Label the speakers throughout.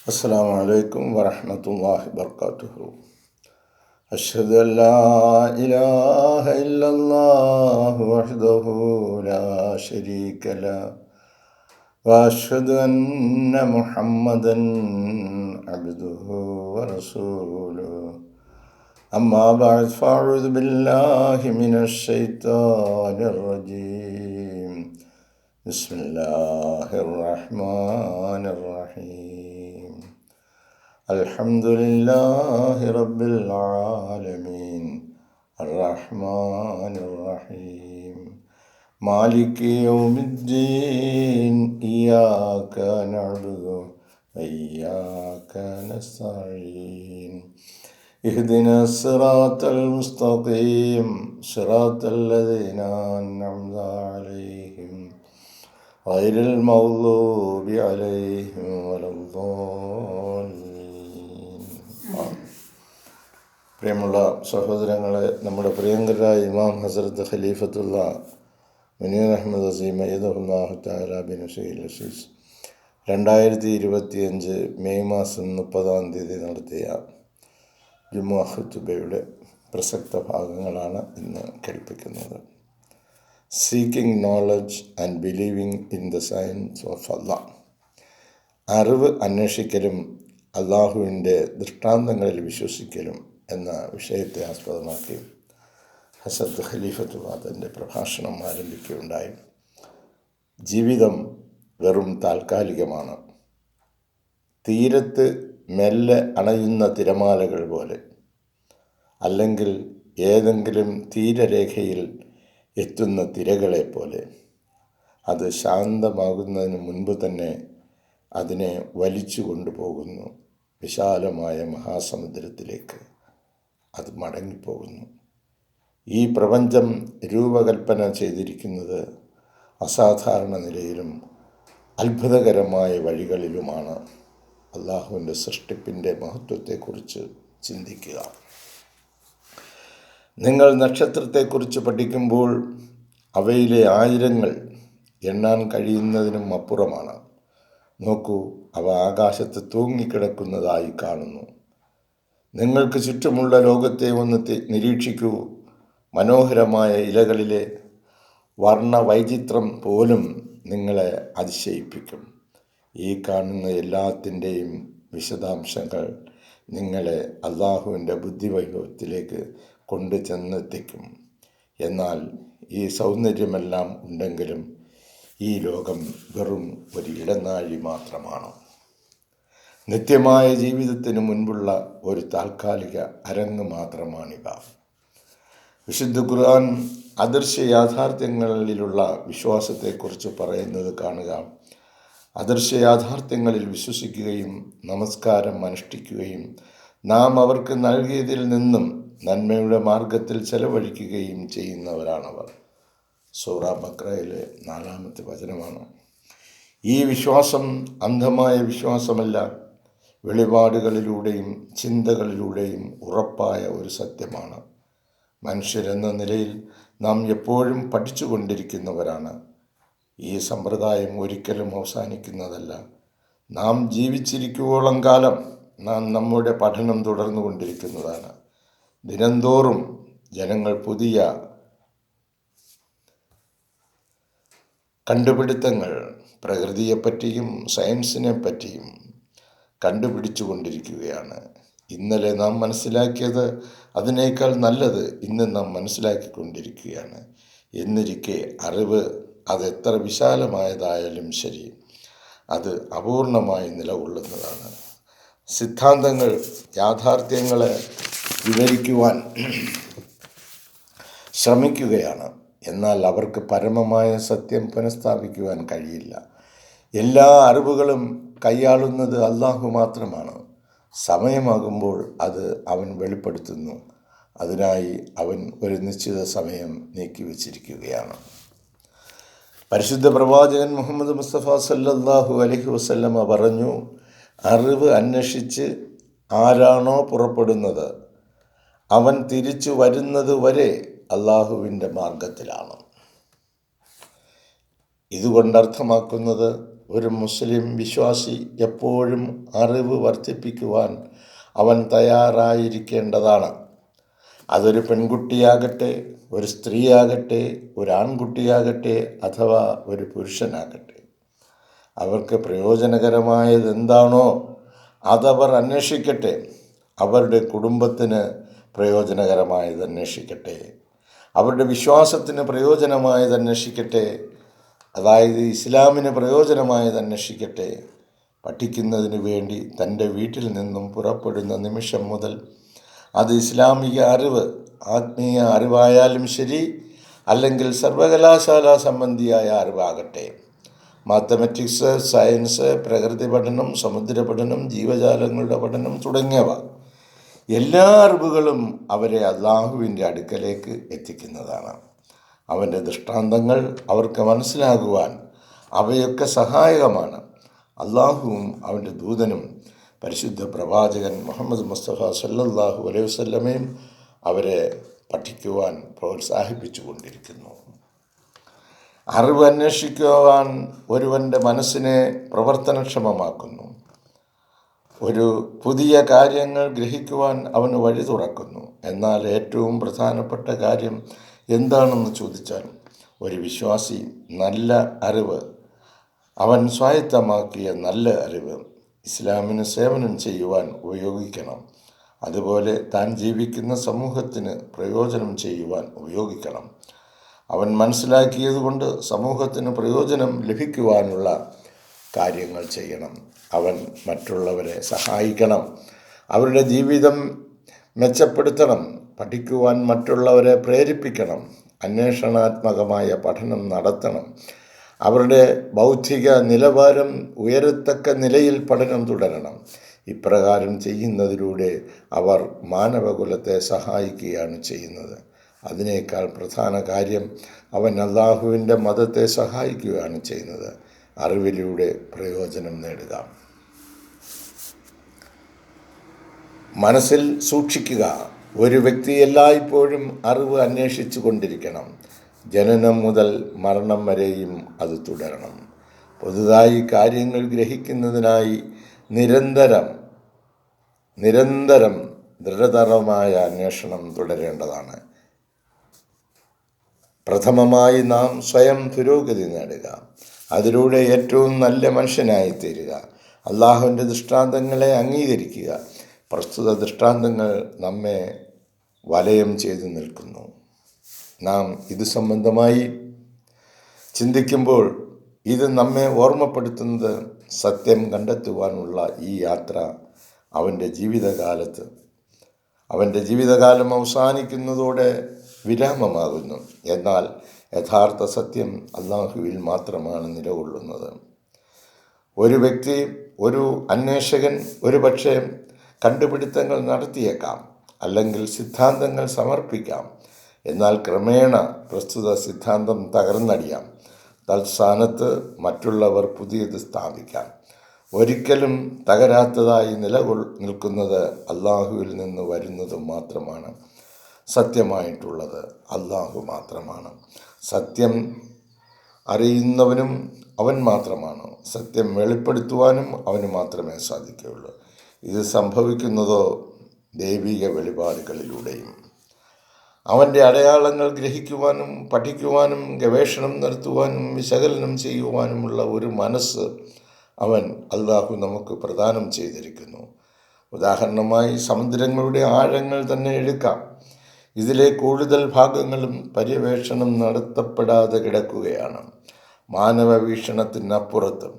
Speaker 1: അസ്സലാമു അലൈക്കും വറഹ്മത്തുള്ളാഹി വബറകാതുഹു. അഷ്ഹദു അല്ലാ ഇലാഹ ഇല്ലല്ലാഹു വഹ്ദഹു ലാ ശരീക ലഹു വഅഷ്ഹദു അന്ന മുഹമ്മദൻ അബ്ദുഹു വറസൂലുഹു. അമ്മാ ബഅദ് ഫഅഊദു ബില്ലാഹി മിനശ് ശൈത്വാനിർ റജീം. ബിസ്മില്ലാഹിർ റഹ്മാനിർ റഹീം. അൽഹംദുലില്ലാഹി റബ്ബിൽ ആലമീൻ അർറഹ്മാനിർ റഹീം മാലികി യൗമിദ്ദീൻ ഇയ്യാക നഅ്ബുദു വഇയ്യാക നസ്തഈൻ ഇഹ്ദിനസ് സിറാത്തൽ മുസ്തഖീം സിറാത്തൽ ലദീന അൻഅംത അലൈഹിം ഗൈറിൽ മഗ്ദൂബി അലൈഹിം വലദ്ദാലിൻ. പ്രിയമുള്ള സഹോദരങ്ങളെ, നമ്മുടെ പ്രിയങ്കരായ ഇമാം ഹസ്രത്ത് ഖലീഫത്തുള്ള മുനീർ അഹമ്മദ് അസീം അയ്യദഹുല്ലാഹു തആല ബിനസ്രിൽ അസീസ് 2025 മെയ് മാസം 30 നടത്തിയ ജുമുഅ ഖുതുബയുടെ പ്രസക്ത ഭാഗങ്ങളാണ് ഇന്ന് കേൾപ്പിക്കുന്നത്. Seeking knowledge and believing in the science of Allah. അറിവ് അന്വേഷിക്കലും അള്ളാഹുവിൻ്റെ ദൃഷ്ടാന്തങ്ങളിൽ വിശ്വസിക്കലും എന്ന വിഷയത്തെ ആസ്പദമാക്കി ഹസ്രത്ത് ഖലീഫത്തുള്ള തൻ്റെ പ്രഭാഷണം ആരംഭിക്കുകയുണ്ടായി. ജീവിതം വെറും താൽക്കാലികമാണ്. തീരത്ത് മെല്ലെ അണയുന്ന തിരമാലകൾ പോലെ, അല്ലെങ്കിൽ ഏതെങ്കിലും തീരരേഖയിൽ എത്തുന്ന തിരകളെ പോലെ. അത് ശാന്തമാകുന്നതിന് മുൻപ് തന്നെ അതിനെ വലിച്ചു കൊണ്ടുപോകുന്നു. വിശാലമായ മഹാസമുദ്രത്തിലേക്ക് അത് മടങ്ങിപ്പോകുന്നു. ഈ പ്രപഞ്ചം രൂപകൽപ്പന ചെയ്തിരിക്കുന്നത് അസാധാരണ നിലയിലും അത്ഭുതകരമായ വഴികളിലുമാണ്. അള്ളാഹുവിൻ്റെ സൃഷ്ടിപ്പിൻ്റെ മഹത്വത്തെക്കുറിച്ച് ചിന്തിക്കുക. നിങ്ങൾ നക്ഷത്രത്തെക്കുറിച്ച് പഠിക്കുമ്പോൾ അവയിലെ ആയിരങ്ങൾ എണ്ണാൻ കഴിയുന്നതിനും അപ്പുറമാണ്. നോക്കൂ, അവ ആകാശത്ത് തൂങ്ങിക്കിടക്കുന്നതായി കാണുന്നു. നിങ്ങൾക്ക് ചുറ്റുമുള്ള ലോകത്തെ ഒന്ന് നിരീക്ഷിക്കൂ. മനോഹരമായ ഇലകളിലെ വർണ്ണവൈചിത്രം പോലും നിങ്ങളെ അതിശയിപ്പിക്കും. ഈ കാണുന്ന എല്ലാത്തിൻ്റെയും വിശദാംശങ്ങൾ നിങ്ങളെ അള്ളാഹുവിൻ്റെ ബുദ്ധിവൈഭവത്തിലേക്ക് കൊണ്ടു ചെന്നെത്തിക്കും. എന്നാൽ ഈ സൗന്ദര്യമെല്ലാം ഉണ്ടെങ്കിലും ഈ ലോകം വെറും ഒരു ഇടനാഴി മാത്രമാണ്. നിത്യമായ ജീവിതത്തിന് മുൻപുള്ള ഒരു താൽക്കാലിക അരങ്ങ് മാത്രമാണിവ. വിശുദ്ധ ഖുർആൻ അദൃശ്യ യാഥാർത്ഥ്യങ്ങളിലുള്ള വിശ്വാസത്തെക്കുറിച്ച് പറയുന്നത് കാണുക. അദൃശ്യ യാഥാർത്ഥ്യങ്ങളിൽ വിശ്വസിക്കുകയും നമസ്കാരം അനുഷ്ഠിക്കുകയും നാം അവർക്ക് നൽകിയതിൽ നിന്നും നന്മയുടെ മാർഗത്തിൽ ചെലവഴിക്കുകയും ചെയ്യുന്നവരാണവർ. സൂറ ബഖറയിലെ 4-ാമത്തെ വചനമാണ്. ഈ വിശ്വാസം അന്ധമായ വിശ്വാസമല്ല, വെളിപാടുകളിലൂടെയും ചിന്തകളിലൂടെയും ഉറപ്പായ ഒരു സത്യമാണ്. മനുഷ്യരെന്ന നിലയിൽ നാം എപ്പോഴും പഠിച്ചുകൊണ്ടിരിക്കുന്നവരാണ്. ഈ സമ്പ്രദായം ഒരിക്കലും അവസാനിക്കുന്നതല്ല. നാം ജീവിച്ചിരിക്കുവോളം കാലം നാം നമ്മുടെ പഠനം തുടർന്നുകൊണ്ടിരിക്കുന്നതാണ്. ദിനംതോറും ജനങ്ങൾ പുതിയ കണ്ടുപിടുത്തങ്ങൾ പ്രകൃതിയെപ്പറ്റിയും സയൻസിനെ പറ്റിയും കണ്ടുപിടിച്ചു കൊണ്ടിരിക്കുകയാണ്. ഇന്നലെ നാം മനസ്സിലാക്കിയത് അതിനേക്കാൾ നല്ലത് ഇന്ന് നാം മനസ്സിലാക്കിക്കൊണ്ടിരിക്കുകയാണ്. എന്നിരിക്കെ അറിവ് അതെത്ര വിശാലമായതായാലും ശരി, അത് അപൂർണമായി നിലകൊള്ളുന്നതാണ്. സിദ്ധാന്തങ്ങൾ യാഥാർത്ഥ്യങ്ങളെ വിവരിക്കുവാൻ ശ്രമിക്കുകയാണ്. എന്നാൽ അവർക്ക് പരമമായ സത്യം പുനഃസ്ഥാപിക്കുവാൻ കഴിയില്ല. എല്ലാ അറിവുകളും കൈയാളുന്നത് അള്ളാഹു മാത്രമാണ്. സമയമാകുമ്പോൾ അത് അവൻ വെളിപ്പെടുത്തുന്നു. അതിനായി അവൻ ഒരു നിശ്ചിത സമയം നീക്കിവെച്ചിരിക്കുകയാണ്. പരിശുദ്ധ പ്രവാചകൻ മുഹമ്മദ് മുസ്തഫ സല്ലല്ലാഹു അലൈഹി വസല്ലമ പറഞ്ഞു, അറിവ് അന്വേഷിച്ച് ആരാണോ പുറപ്പെടുന്നത് അവൻ തിരിച്ചു വരുന്നത് വരെ അള്ളാഹുവിൻ്റെ മാർഗത്തിലാണ്. ഇതുകൊണ്ടർത്ഥമാക്കുന്നത് ഒരു മുസ്ലിം വിശ്വാസി എപ്പോഴും അറിവ് വർദ്ധിപ്പിക്കുവാൻ അവൻ തയ്യാറായിരിക്കേണ്ടതാണ്. അതൊരു പെൺകുട്ടിയാകട്ടെ, ഒരു സ്ത്രീയാകട്ടെ, ഒരു ആൺകുട്ടിയാകട്ടെ, അഥവാ ഒരു പുരുഷനാകട്ടെ. അവർക്ക് പ്രയോജനകരമായത് എന്താണോ അതവർ അന്വേഷിക്കട്ടെ. അവരുടെ കുടുംബത്തിന് പ്രയോജനകരമായത് അന്വേഷിക്കട്ടെ. അവരുടെ വിശ്വാസത്തിന് പ്രയോജനമായത് അന്വേഷിക്കട്ടെ. അതായത് ഇസ്ലാമിന് പ്രയോജനമായത് അന്വേഷിക്കട്ടെ. പഠിക്കുന്നതിന് വേണ്ടി തൻ്റെ വീട്ടിൽ നിന്നും പുറപ്പെടുന്ന നിമിഷം മുതൽ അത് ഇസ്ലാമിക അറിവ്, ആത്മീയ അറിവായാലും ശരി, അല്ലെങ്കിൽ സർവകലാശാല സംബന്ധിയായ അറിവാകട്ടെ, മാത്തമാറ്റിക്സ്, സയൻസ്, പ്രകൃതി പഠനം, സമുദ്ര പഠനം, ജീവജാലങ്ങളുടെ പഠനം തുടങ്ങിയവ, എല്ലാ അറിവുകളും അവരെ അള്ളാഹുവിൻ്റെ അടുക്കലേക്ക് എത്തിക്കുന്നതാണ്. അവൻ്റെ ദൃഷ്ടാന്തങ്ങൾ അവർക്ക് മനസ്സിലാകുവാൻ അവയൊക്കെ സഹായകമാണ്. അള്ളാഹുവും അവൻ്റെ ദൂതനും പരിശുദ്ധ പ്രവാചകൻ മുഹമ്മദ് മുസ്തഫ സല്ലല്ലാഹു അലൈഹി വസല്ലമയും അവരെ പഠിക്കുവാൻ പ്രോത്സാഹിപ്പിച്ചു കൊണ്ടിരിക്കുന്നു. അറിവ് അന്വേഷിക്കുവാൻ ഒരുവൻ്റെ മനസ്സിനെ പ്രവർത്തനക്ഷമമാക്കുന്നു. ഒരു പുതിയ കാര്യങ്ങൾ ഗ്രഹിക്കുവാൻ അവന് വഴി തുറക്കുന്നു. എന്നാൽ ഏറ്റവും പ്രധാനപ്പെട്ട കാര്യം എന്താണെന്ന് ചോദിച്ചാൽ, ഒരു വിശ്വാസി നല്ല അറിവ്, അവൻ സ്വായത്തമാക്കിയ നല്ല അറിവ് ഇസ്ലാമിന് സേവനം ചെയ്യുവാൻ ഉപയോഗിക്കണം. അതുപോലെ താൻ ജീവിക്കുന്ന സമൂഹത്തിന് പ്രയോജനം ചെയ്യുവാൻ ഉപയോഗിക്കണം. അവൻ മനസ്സിലാക്കിയതുകൊണ്ട് സമൂഹത്തിന് പ്രയോജനം ലഭിക്കുവാനുള്ള കാര്യങ്ങൾ ചെയ്യണം. അവൻ മറ്റുള്ളവരെ സഹായിക്കണം, അവരുടെ ജീവിതം മെച്ചപ്പെടുത്തണം, പഠിക്കുവാൻ മറ്റുള്ളവരെ പ്രേരിപ്പിക്കണം, അന്വേഷണാത്മകമായ പഠനം നടത്തണം, അവരുടെ ബൗദ്ധിക നിലവാരം ഉയരത്തക്ക നിലയിൽ പഠനം തുടരണം. ഇപ്രകാരം ചെയ്യുന്നതിലൂടെ അവർ മാനവകുലത്തെ സഹായിക്കുകയാണ് ചെയ്യുന്നത്. അതിനേക്കാൾ പ്രധാന കാര്യം അവൻ അള്ളാഹുവിൻ്റെ മതത്തെ സഹായിക്കുകയാണ് ചെയ്യുന്നത്. അറിവിലൂടെ പ്രയോജനം നേടുക. മനസ്സിൽ സൂക്ഷിക്കുക, ഒരു വ്യക്തി എല്ലായ്പ്പോഴും അറിവ് അന്വേഷിച്ചു കൊണ്ടിരിക്കണം. ജനനം മുതൽ മരണം വരെയും അത് തുടരണം. പുതുതായി കാര്യങ്ങൾ ഗ്രഹിക്കുന്നതിനായി നിരന്തരം ദൃഢതരമായ അന്വേഷണം തുടരേണ്ടതാണ്. പ്രഥമമായി നാം സ്വയം പുരോഗതി നേടുക, അതിലൂടെ ഏറ്റവും നല്ല മനുഷ്യനായി തീരുക. അള്ളാഹുവിൻ്റെ ദൃഷ്ടാന്തങ്ങളെ അംഗീകരിക്കുക. പ്രസ്തുത ദൃഷ്ടാന്തങ്ങൾ നമ്മെ വലയം ചെയ്തു നിൽക്കുന്നു. നാം ഇത് സംബന്ധമായി ചിന്തിക്കുമ്പോൾ ഇത് നമ്മെ ഓർമ്മപ്പെടുത്തുന്നത് സത്യം കണ്ടെത്തുവാനുള്ള ഈ യാത്ര അവൻ്റെ ജീവിതകാലം അവസാനിക്കുന്നതോടെ വിരാമമാകുന്നു. എന്നാൽ യഥാർത്ഥ സത്യം അള്ളാഹുവിൽ മാത്രമാണ് നിലകൊള്ളുന്നത്. ഒരു വ്യക്തി, ഒരു അന്വേഷകൻ ഒരു പക്ഷേ കണ്ടുപിടുത്തങ്ങൾ നടത്തിയേക്കാം, അല്ലെങ്കിൽ സിദ്ധാന്തങ്ങൾ സമർപ്പിക്കാം. എന്നാൽ ക്രമേണ പ്രസ്തുത സിദ്ധാന്തം തകർന്നടിയാം. തൽസ്ഥാനത്ത് മറ്റുള്ളവർ പുതിയത് സ്ഥാപിക്കാം. ഒരിക്കലും തകരാത്തതായി നിൽക്കുന്നത് അള്ളാഹുവിൽ നിന്ന് വരുന്നതും മാത്രമാണ്. സത്യമായിട്ടുള്ളത് അള്ളാഹു മാത്രമാണ്. സത്യം അറിയുന്നവനും അവൻ മാത്രമാണ്. സത്യം വെളിപ്പെടുത്തുവാനും അവന് മാത്രമേ സാധിക്കുകയുള്ളൂ. ഇത് സംഭവിക്കുന്നതോ ദൈവിക വെളിപാടുകളിലൂടെയും. അവൻ്റെ അടയാളങ്ങൾ ഗ്രഹിക്കുവാനും പഠിക്കുവാനും ഗവേഷണം നടത്തുവാനും വിശകലനം ചെയ്യുവാനുമുള്ള ഒരു മനസ്സ് അവൻ അള്ളാഹു നമുക്ക് പ്രദാനം ചെയ്തിരിക്കുന്നു. ഉദാഹരണമായി സമുദ്രങ്ങളുടെ ആഴങ്ങൾ തന്നെ എടുക്കാം. ഇതിലെ കൂടുതൽ ഭാഗങ്ങളും പര്യവേക്ഷണം നടത്തപ്പെടാതെ കിടക്കുകയാണ്. മാനവ വീക്ഷണത്തിനപ്പുറത്ത്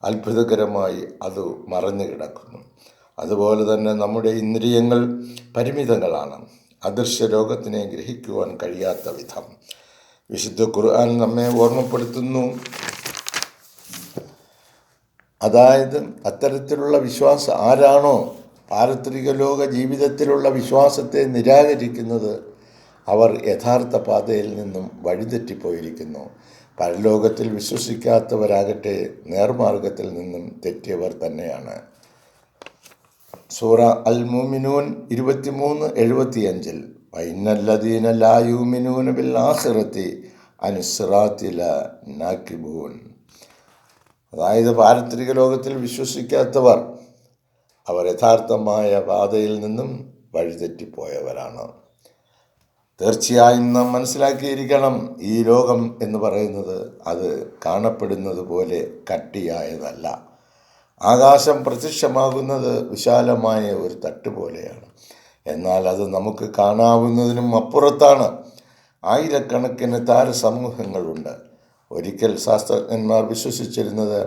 Speaker 1: അത്ഭുതകരമായി അത് മറഞ്ഞു കിടക്കുന്നു. അതുപോലെ തന്നെ നമ്മുടെ ഇന്ദ്രിയങ്ങൾ പരിമിതങ്ങളാണ്. അദൃശ്യ ലോകത്തിനെ ഗ്രഹിക്കുവാൻ കഴിയാത്ത വിധം വിശുദ്ധ ഖുർആൻ നമ്മെ ഓർമ്മപ്പെടുത്തുന്നു. അതായത് അത്തരത്തിലുള്ള ആരാണോ പാരത്രിക ലോക ജീവിതത്തിലുള്ള വിശ്വാസത്തെ നിരാകരിക്കുന്നത്, അവർ യഥാർത്ഥ പാതയിൽ നിന്നും വഴിതെറ്റിപ്പോയിരിക്കുന്നു. പരലോകത്തിൽ വിശ്വസിക്കാത്തവരാകട്ടെ നേർമാർഗത്തിൽ നിന്നും തെറ്റിയവർ തന്നെയാണ്. സൂറ അൽ മുഅ്മിനൂൻ 23:75 വഇന്നല്ലദീന ലാ യുമിനൂന ബിൽ ആഖിറതി അൻ സിറാത്തി ലനാകിബൂൻ. അതായത് പാരത്രിക ലോകത്തിൽ വിശ്വസിക്കാത്തവർ അവർ യഥാർത്ഥമായ പാതയിൽ നിന്നും വഴിതെറ്റിപ്പോയവരാണ്. തീർച്ചയായും നാം മനസ്സിലാക്കിയിരിക്കണം, ഈ ലോകം എന്ന് പറയുന്നത് അത് കാണപ്പെടുന്നത് പോലെ കട്ടിയായതല്ല. ആകാശം പ്രത്യക്ഷമാകുന്നത് വിശാലമായ ഒരു തട്ട് പോലെയാണ്. എന്നാൽ അത് നമുക്ക് കാണാവുന്നതിനും അപ്പുറത്താണ്. ആയിരക്കണക്കിന് താരസമൂഹങ്ങളുണ്ട്. ഒരിക്കൽ ശാസ്ത്രജ്ഞന്മാർ വിശ്വസിച്ചിരുന്നത്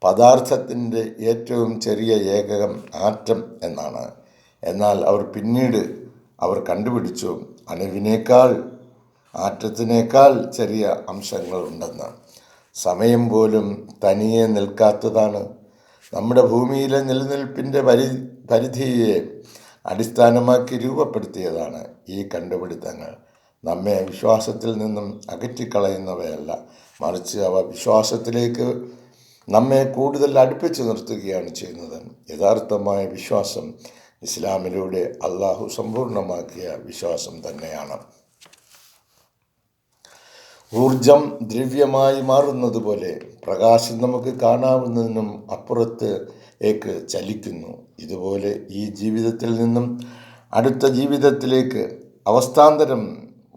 Speaker 1: പദാർത്ഥത്തിൻ്റെ ഏറ്റവും ചെറിയ ഏകകം ആറ്റം എന്നാണ്. എന്നാൽ അവർ കണ്ടുപിടിച്ചു അണുവിനേക്കാൾ ആറ്റത്തിനേക്കാൾ ചെറിയ അംശങ്ങളുണ്ടെന്ന്. സമയം പോലും തനിയെ നിൽക്കാത്തതാണ്. നമ്മുടെ ഭൂമിയിലെ നിലനിൽപ്പിൻ്റെ പരിധിയെ അടിസ്ഥാനമാക്കി രൂപപ്പെടുത്തിയതാണ് ഈ കണ്ടുപിടുത്തങ്ങൾ. നമ്മെ വിശ്വാസത്തിൽ നിന്നും അകറ്റിക്കളയുന്നവയല്ല, മറിച്ച് അവ വിശ്വാസത്തിലേക്ക് നമ്മെ കൂടുതൽ അടുപ്പിച്ച് നിർത്തുകയാണ് ചെയ്യുന്നത്. യഥാർത്ഥമായ വിശ്വാസം ഇസ്ലാമിലൂടെ അള്ളാഹു സമ്പൂർണ്ണമാക്കിയ വിശ്വാസം തന്നെയാണ്. ഊർജം ദ്രവ്യമായി മാറുന്നത് പോലെ പ്രകാശം നമുക്ക് കാണാവുന്നതിനും അപ്പുറത്തേക്ക് ചലിക്കുന്നു. ഇതുപോലെ ഈ ജീവിതത്തിൽ നിന്നും അടുത്ത ജീവിതത്തിലേക്ക് അവസ്ഥാന്തരം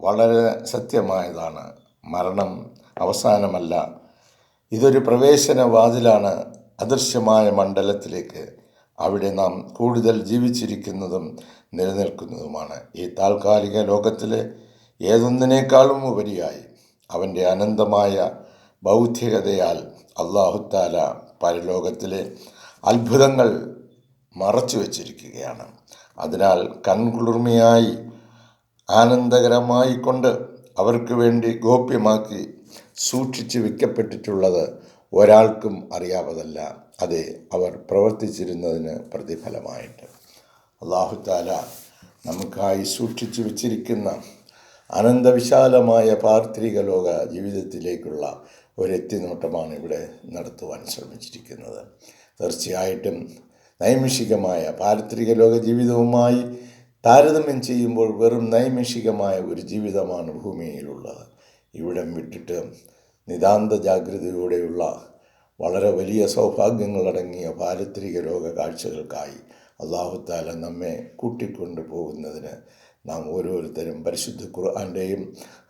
Speaker 1: വളരെ സത്യമായതാണ്. മരണം അവസാനമല്ല, ഇതൊരു പ്രവേശന വാതിലാണ് അദൃശ്യമായ മണ്ഡലത്തിലേക്ക്. അവിടെ നാം കൂടുതൽ ജീവിച്ചിരിക്കുന്നതും നിലനിൽക്കുന്നതുമാണ്. ഈ താൽക്കാലിക ലോകത്തിലെ ഏതൊന്നിനേക്കാളും ഉപരിയായി അവൻ്റെ അനന്തമായ ബൗദ്ധികതയാൽ അല്ലാഹുത്താല പരലോകത്തിലെ അത്ഭുതങ്ങൾ മറച്ചു വച്ചിരിക്കുകയാണ്. അതിനാൽ കൺകുളിർമയായി ആനന്ദകരമായി കൊണ്ട് അവർക്ക് വേണ്ടി ഗോപ്യമാക്കി സൂക്ഷിച്ചു വയ്ക്കപ്പെട്ടിട്ടുള്ളത് ഒരാൾക്കും അറിയാവതല്ല. അതെ, അവർ പ്രവർത്തിച്ചിരുന്നതിന് പ്രതിഫലമായിട്ട്. അല്ലാഹുത്താല നമുക്കായി സൂക്ഷിച്ചു വച്ചിരിക്കുന്ന അനന്തവിശാലമായ പാർത്ഥിക ലോക ജീവിതത്തിലേക്കുള്ള ഒരു എത്തിനോട്ടമാണ് ഇവിടെ നടത്തുവാൻ ശ്രമിച്ചിരിക്കുന്നത്. തീർച്ചയായിട്ടും നൈമിഷികമായ പാരത്രിക ലോക ജീവിതവുമായി താരതമ്യം ചെയ്യുമ്പോൾ വെറും നൈമിഷികമായ ഒരു ജീവിതമാണ് ഭൂമിയിലുള്ളത്. ഇവിടം വിട്ടിട്ട് നിതാന്ത ജാഗ്രതയോടെയുള്ള വളരെ വലിയ സൗഭാഗ്യങ്ങളടങ്ങിയ പാരത്രിക ലോക കാഴ്ചകൾക്കായി അല്ലാഹുത്താല നമ്മെ കൂട്ടിക്കൊണ്ടു പോകുന്നതിന് നാം ഓരോരുത്തരും പരിശുദ്ധ ഖുർആൻ്റെയും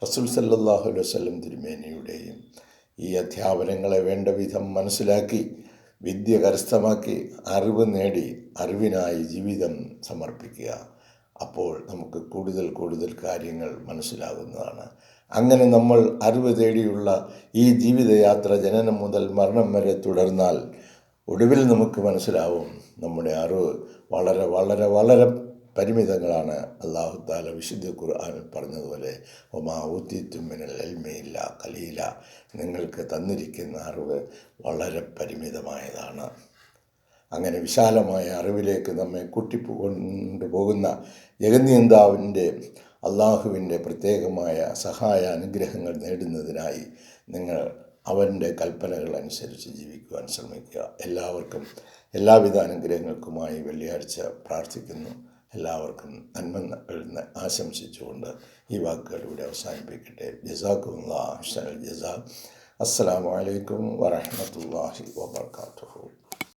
Speaker 1: റസൂൽ സല്ലല്ലാഹു അലൈഹി വസല്ലം തിരുമേനിയുടെയും ഈ അധ്യാപനങ്ങളെ വേണ്ട വിധം മനസ്സിലാക്കി വിദ്യ കരസ്ഥമാക്കി അറിവ് നേടി അറിവിനായി ജീവിതം സമർപ്പിക്കുക. അപ്പോൾ നമുക്ക് കൂടുതൽ കാര്യങ്ങൾ മനസ്സിലാകുന്നതാണ്. അങ്ങനെ നമ്മൾ അറിവ് തേടിയുള്ള ഈ ജീവിതയാത്ര ജനനം മുതൽ മരണം വരെ തുടർന്നാൽ ഒടുവിൽ നമുക്ക് മനസ്സിലാവും നമ്മുടെ അറിവ് വളരെ വളരെ വളരെ പരിമിതങ്ങളാണ്. അല്ലാഹു തആല വിശുദ്ധ ഖുർആനിൽ പറഞ്ഞതുപോലെ വമാ ഊതീതും മിനൽ ഇൽമി ഇല്ലാ ഖലീല, നിങ്ങൾക്ക് തന്നിരിക്കുന്ന അറിവ് വളരെ പരിമിതമായതാണ്. അങ്ങനെ വിശാലമായ അറിവിലേക്ക് നമ്മെ കൊണ്ടുപോകുന്ന ജഗന്നിയന്താവിൻ്റെ അള്ളാഹുവിൻ്റെ പ്രത്യേകമായ സഹായ അനുഗ്രഹങ്ങൾ നേടുന്നതിനായി നിങ്ങൾ അവൻ്റെ കൽപ്പനകൾ അനുസരിച്ച് ജീവിക്കുവാൻ ശ്രമിക്കുക. എല്ലാവർക്കും എല്ലാവിധ അനുഗ്രഹങ്ങൾക്കുമായി വെള്ളിയാഴ്ച പ്രാർത്ഥിക്കുന്നു. എല്ലാവർക്കും നന്മ ആശംസിച്ചുകൊണ്ട് ഈ വാക്കുകൾ ഇവിടെ അവസാനിപ്പിക്കട്ടെ. ജസാക്കുമുല്ലാഹ് അഹ്സനൽ ജസാ. അസ്സലാമു അലൈക്കും വറഹ്മത്തുള്ളാഹി വബറകാതുഹു.